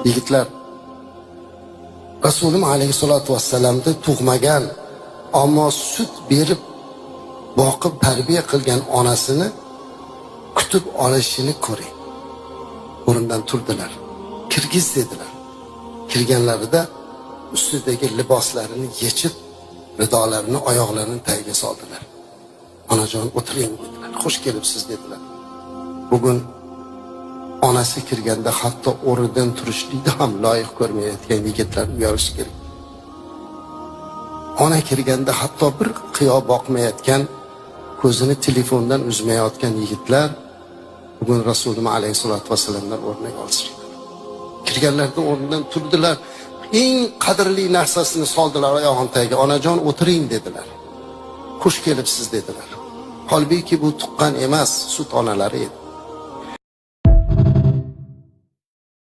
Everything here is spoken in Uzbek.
Yigitlar, Rasululloh alayhisolatu vassalamni tug'magan, ammo sut berib boqib tarbiya qilgan onasini kutib olishini ko'ring. O'rnidan turdilar. Kirgiz dedilar. Kirganlarida ustidagi liboslarini yechib, ridolarini oyoqlarini tagiga soldilar. Onajon o'tiring dedilar. Xush kelibsiz dedilar. Bugun onasi kirganda hatto o'rnidan turishlikni ham loyiq ko'rmayotgan yigitlar uyalishi kerak. Ona kirganda hatto bir qiyo boqmayotgan, ko'zini telefondan uzmayotgan yigitlar bugun Rasululloh alayhisolatu vasallamdan o'rnak olishdi. Kirganlarda o'rnidan turdilar, eng qadrli narsasini soldilar oyog'ini tagiga. Onajon o'tiring dedilar. Xush kelibsiz dedilar. Holbuki bu tuqqan emas, sut onalari edi.